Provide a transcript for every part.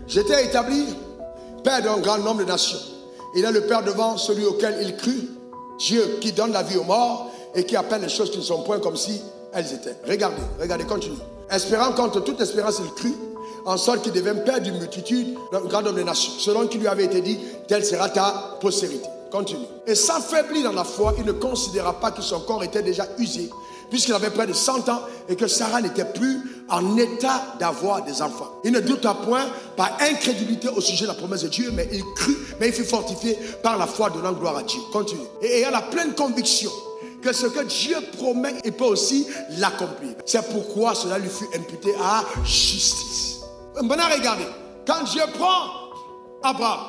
J'étais établi père d'un grand nombre de nations. Il est le père devant celui auquel il crut, Dieu qui donne la vie aux morts et qui appelle les choses qui ne sont point comme si elles étaient. Regardez, continue. Espérant contre toute espérance, il crut, en sorte qu'il devint père d'une multitude, d'un grand nombre de nations. Selon qui lui avait été dit, telle sera ta postérité. Continue. Et s'affaiblit dans la foi, il ne considéra pas que son corps était déjà usé, puisqu'il avait près de 100 ans et que Sarah n'était plus en état d'avoir des enfants. Il ne douta point par incrédulité au sujet de la promesse de Dieu, mais il crut, mais il fut fortifié par la foi donnant gloire à Dieu. Continue. Et ayant la pleine conviction que ce que Dieu promet, il peut aussi l'accomplir. C'est pourquoi cela lui fut imputé à justice. Maintenant regardez, quand Dieu prend Abraham,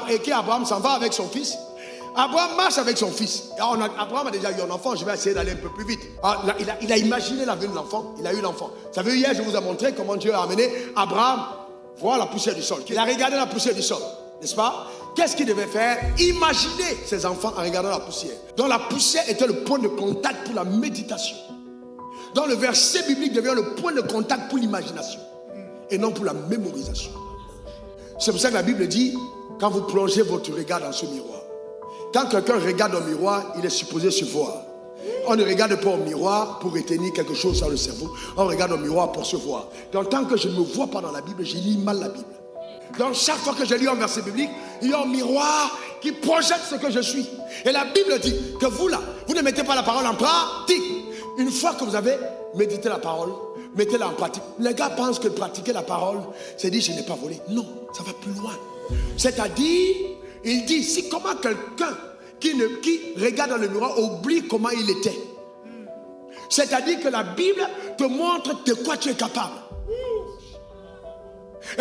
et qu'Abraham s'en va avec son fils, Abraham marche avec son fils. Abraham a déjà eu un enfant, je vais essayer d'aller un peu plus vite. Il a imaginé la venue de l'enfant, il a eu l'enfant. Vous savez, hier je vous ai montré comment Dieu a amené Abraham voir la poussière du sol. Il a regardé la poussière du sol, n'est-ce pas? Qu'est-ce qu'il devait faire? Imaginer ses enfants en regardant la poussière. Donc la poussière était le point de contact pour la méditation. Donc le verset biblique devient le point de contact pour l'imagination et non pour la mémorisation. C'est pour ça que la Bible dit, quand vous plongez votre regard dans ce miroir, quand quelqu'un regarde au miroir, il est supposé se voir. On ne regarde pas au miroir pour retenir quelque chose dans le cerveau. On regarde au miroir pour se voir. Donc tant que je ne me vois pas dans la Bible, je lis mal la Bible. Donc chaque fois que je lis un verset biblique, il y a un miroir qui projette ce que je suis. Et la Bible dit que vous là, vous ne mettez pas la parole en pratique. Une fois que vous avez médité la parole, mettez-la en pratique. Les gars pensent que pratiquer la parole, c'est dire je n'ai pas volé. Non, ça va plus loin. C'est-à-dire, il dit, si comment quelqu'un qui regarde dans le miroir oublie comment il était. C'est-à-dire que la Bible te montre de quoi tu es capable.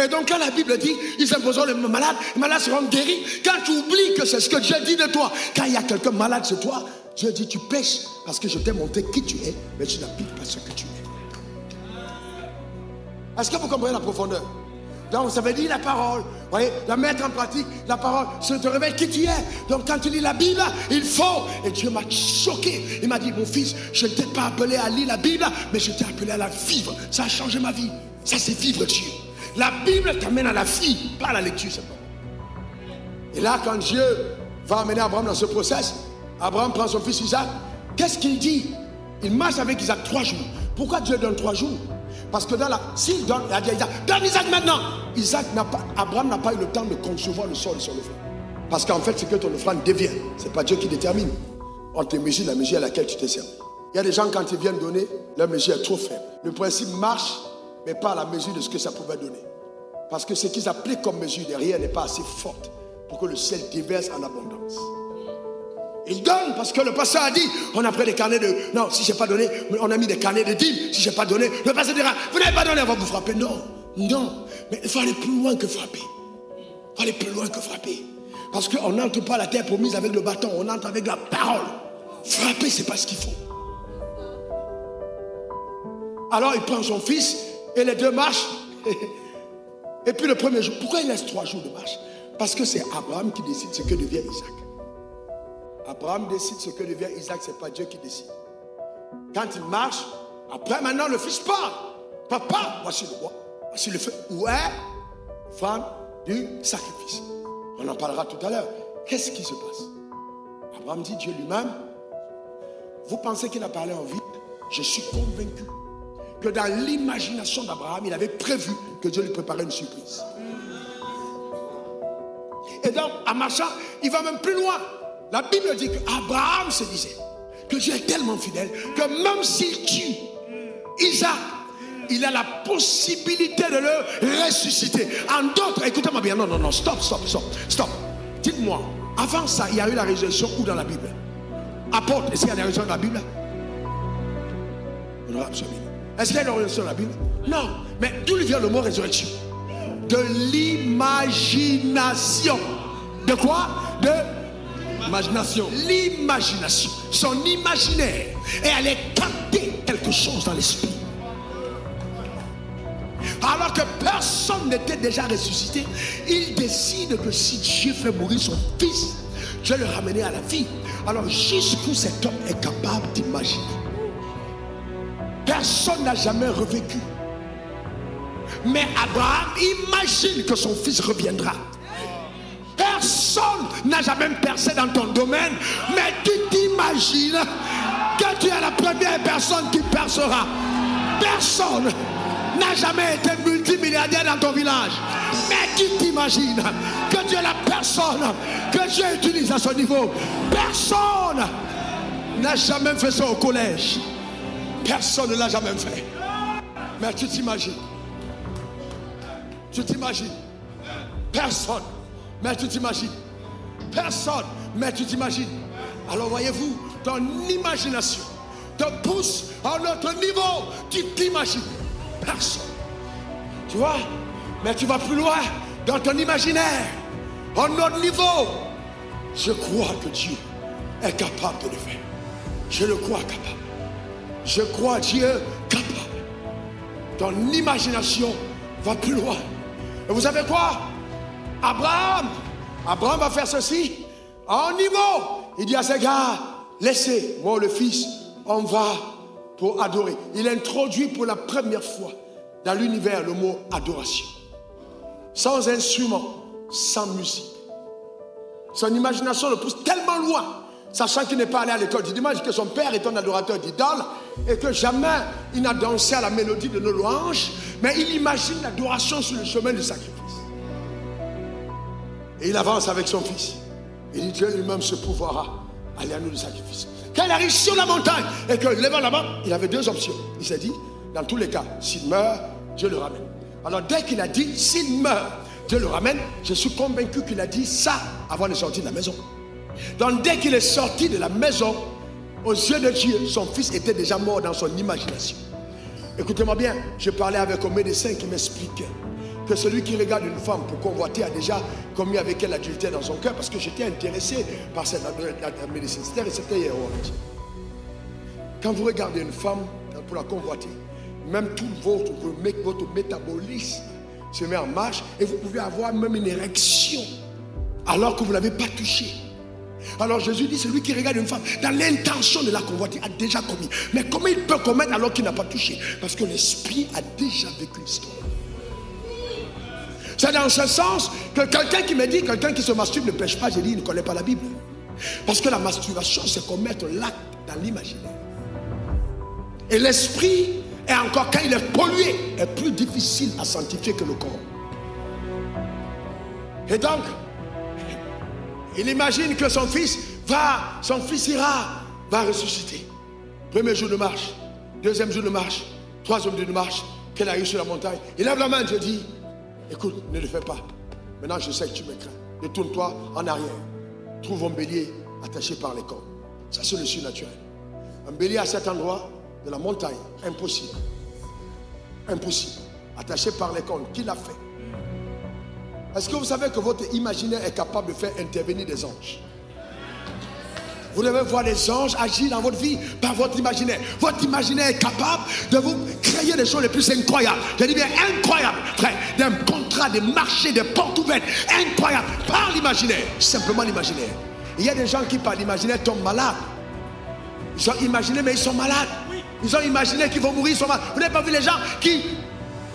Et donc quand la Bible dit, ils imposeront les malades seront guéris. Quand tu oublies que c'est ce que Dieu dit de toi, quand il y a quelqu'un malade sur toi, Dieu dit tu pèches parce que je t'ai montré qui tu es, mais tu n'appliques pas ce que tu es. Est-ce que vous comprenez la profondeur? Donc ça veut dire la parole, vous voyez, la mettre en pratique, la parole, ça te révèle qui tu es. Donc quand tu lis la Bible, il faut, et Dieu m'a choqué, il m'a dit mon fils, je ne t'ai pas appelé à lire la Bible, mais je t'ai appelé à la vivre. Ça a changé ma vie, ça c'est vivre Dieu. La Bible t'amène à la vie, pas à la lecture simplement. Et là quand Dieu va amener Abraham dans ce process, Abraham prend son fils Isaac, qu'est-ce qu'il dit? Il marche avec Isaac 3 jours. Pourquoi Dieu donne 3 jours? Parce que s'il donne, il a dit à Isaac, donne Isaac maintenant. Abraham n'a pas eu le temps de concevoir le sol de son offrande. Parce qu'en fait, c'est que ton offrande devient. Ce n'est pas Dieu qui détermine. On te mesure la mesure à laquelle tu te sers. Il y a des gens, quand ils viennent donner, leur mesure est trop faible. Le principe marche, mais pas à la mesure de ce que ça pouvait donner. Parce que ce qu'ils appliquent comme mesure derrière n'est pas assez forte pour que le ciel déverse en abondance. Il donne parce que le pasteur a dit, on a pris des carnets de... Non, si je n'ai pas donné, on a mis des carnets de dîmes. Si je n'ai pas donné, le pasteur dira, vous n'avez pas donné, on va vous frapper. Non, mais il faut aller plus loin que frapper. Il faut aller plus loin que frapper. Parce qu'on n'entre pas à la terre promise avec le bâton, on entre avec la parole. Frapper, ce n'est pas ce qu'il faut. Alors il prend son fils et les deux marchent. Et puis le premier jour, pourquoi il laisse 3 jours de marche? Parce que c'est Abraham qui décide ce que devient Isaac. Abraham décide ce que devient Isaac, ce n'est pas Dieu qui décide. Quand il marche, après maintenant le fils parle. Papa, voici le bois, voici le feu. Où est l'offrande du sacrifice? On en parlera tout à l'heure. Qu'est-ce qui se passe? Abraham dit, Dieu lui-même, vous pensez qu'il a parlé en vide? Je suis convaincu que dans l'imagination d'Abraham, il avait prévu que Dieu lui préparait une surprise. Et donc, en marchant, il va même plus loin. La Bible dit qu'Abraham se disait que Dieu est tellement fidèle que même s'il tue Isaac, il a la possibilité de le ressusciter. En d'autres, écoutez-moi bien, non, stop. Dites-moi, avant ça, il y a eu la résurrection où dans la Bible? Apôtre, est-ce qu'il y a des résurrections dans la Bible? Non, absolument. Est-ce qu'il y a une résurrection dans la Bible? Non, mais d'où vient le mot résurrection? De l'imagination. De quoi? De l'imagination. L'imagination. Son imaginaire. Et elle est captée quelque chose dans l'esprit. Alors que personne n'était déjà ressuscité, il décide que si Dieu fait mourir son fils, Dieu le ramener à la vie. Alors jusqu'où cet homme est capable d'imaginer. Personne n'a jamais revécu. Mais Abraham imagine que son fils reviendra. Personne n'a jamais percé dans ton domaine, mais tu t'imagines que tu es la première personne qui percera. Personne n'a jamais été multimilliardaire dans ton village, mais tu t'imagines que tu es la personne que Dieu utilise à ce niveau. Personne n'a jamais fait ça au collège. Personne ne l'a jamais fait. Mais tu t'imagines. Tu t'imagines. Personne. Mais tu t'imagines. Personne. Mais tu t'imagines. Alors voyez-vous, ton imagination te pousse à un autre niveau. Tu t'imagines. Personne. Tu vois? Mais tu vas plus loin dans ton imaginaire. À un autre niveau. Je crois que Dieu est capable de le faire. Je le crois capable. Je crois Dieu capable. Ton imagination va plus loin. Et vous savez quoi? Abraham va faire ceci à un niveau. Il dit à ses gars, laissez moi le fils, on va pour adorer. Il introduit pour la première fois dans l'univers le mot adoration. Sans instrument, sans musique. Son imagination le pousse tellement loin, sachant qu'il n'est pas allé à l'école. Il imagine que son père est un adorateur d'idoles et que jamais il n'a dansé à la mélodie de nos louanges, mais il imagine l'adoration sur le chemin du sacrifice. Et il avance avec son fils. Il dit, Dieu lui-même se pourvoira aller à nous le sacrifice. Quand il arrive sur la montagne et que levant la main, il avait deux options. Il s'est dit, dans tous les cas, s'il meurt, Dieu le ramène. Alors dès qu'il a dit, s'il meurt, Dieu le ramène, je suis convaincu qu'il a dit ça avant de sortir de la maison. Donc dès qu'il est sorti de la maison, aux yeux de Dieu, son fils était déjà mort dans son imagination. Écoutez-moi bien, je parlais avec un médecin qui m'expliquait que celui qui regarde une femme pour convoiter a déjà commis avec elle l'adultère dans son cœur, parce que j'étais intéressé par la médecine. C'était hier. Quand vous regardez une femme pour la convoiter, même tout votre métabolisme se met en marche et vous pouvez avoir même une érection alors que vous ne l'avez pas touchée. Alors Jésus dit, celui qui regarde une femme dans l'intention de la convoiter a déjà commis. Mais comment il peut commettre alors qu'il n'a pas touché? Parce que l'esprit a déjà vécu l'histoire. C'est dans ce sens que quelqu'un qui me dit, quelqu'un qui se masturbe ne pêche pas, j'ai dit, il ne connaît pas la Bible. Parce que la masturbation, c'est commettre l'acte dans l'imaginaire. Et l'esprit est encore, quand il est pollué, est plus difficile à sanctifier que le corps. Et donc, il imagine que son fils va ressusciter. Premier jour de marche, deuxième jour de marche, troisième jour de marche, qu'il arrive sur la montagne. Il lève la main, je dis, écoute, ne le fais pas. Maintenant, je sais que tu me crains. Retourne-toi en arrière. Trouve un bélier attaché par les cornes. Ça, c'est le surnaturel. Un bélier à cet endroit de la montagne, impossible. Impossible. Attaché par les cornes. Qui l'a fait? Est-ce que vous savez que votre imaginaire est capable de faire intervenir des anges? Vous devez voir les anges agir dans votre vie par votre imaginaire. Votre imaginaire est capable de vous créer des choses les plus incroyables. Je dis bien incroyables, frère. Des contrats, des marchés, des portes ouvertes. Incroyables. Par l'imaginaire. Simplement l'imaginaire. Il y a des gens qui par l'imaginaire tombent malades. Ils ont imaginé mais ils sont malades. Ils ont imaginé qu'ils vont mourir, ils sont malades. Vous n'avez pas vu les gens qui...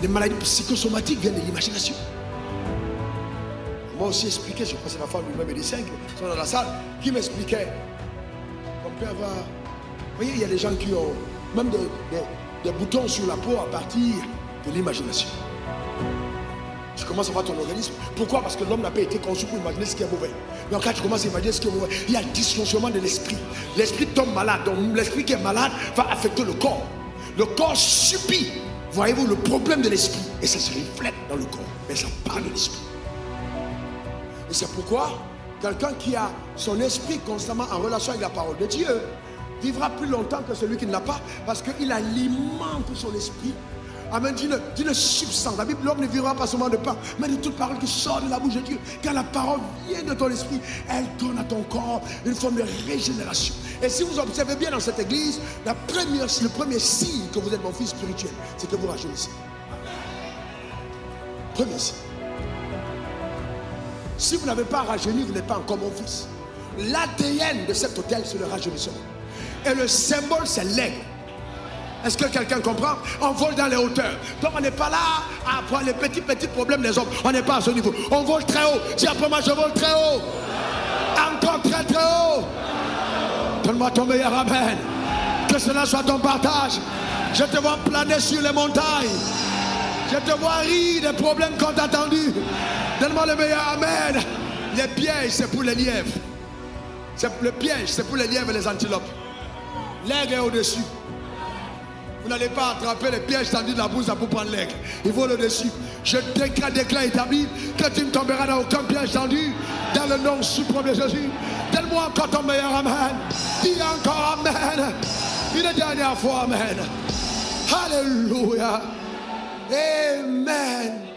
Les maladies psychosomatiques viennent de l'imagination. Moi aussi expliqué, je crois que c'est la femme du même médecin qui sont dans la salle, qui m'expliquait qu'on peut avoir... Vous voyez, il y a des gens qui ont même des boutons sur la peau à partir de l'imagination. Tu commences à voir ton organisme. Pourquoi? Parce que l'homme n'a pas été conçu pour imaginer ce qui est mauvais. Donc quand tu commences à imaginer ce qui est mauvais, il y a un dysfonctionnement de l'esprit. L'esprit tombe malade. Donc l'esprit qui est malade va affecter le corps. Le corps subit, voyez-vous, le problème de l'esprit. Et ça se reflète dans le corps. Mais ça part de l'esprit. Et c'est pourquoi quelqu'un qui a son esprit constamment en relation avec la parole de Dieu vivra plus longtemps que celui qui ne l'a pas, parce qu'il alimente son esprit d'une substance. La Bible, l'homme ne vivra pas seulement de pain, mais de toute parole qui sort de la bouche de Dieu. Quand la parole vient de ton esprit, elle donne à ton corps une forme de régénération. Et si vous observez bien dans cette église, le premier signe que vous êtes mon fils spirituel, c'est que vous rajeunissez. Premier signe. Si vous n'avez pas rajeuni, vous n'êtes pas encore mon fils. L'ADN de cet hôtel, c'est le rajeunissement. Et le symbole, c'est l'aigle. Est-ce que quelqu'un comprend? On vole dans les hauteurs. Donc on n'est pas là à voir les petits problèmes des hommes. On n'est pas à ce niveau. On vole très haut. Dis après moi, je vole très haut. Encore très très haut. Donne-moi ton meilleur amen. Que cela soit ton partage. Je te vois planer sur les montagnes. Je te vois rire des problèmes qu'on t'a attendus. Donne-moi le meilleur amen. Les pièges, c'est pour les lièvres. Le piège, c'est pour les lièvres et les antilopes. L'aigle est au-dessus. Vous n'allez pas attraper les pièges tendus de la bourse pour prendre l'aigle. Il vole au-dessus. Je déclare établi que tu ne tomberas dans aucun piège tendu. Dans le nom suprême de Jésus. Donne-moi encore ton meilleur amen. Dis encore amen. Une dernière fois amen. Alléluia. Amen.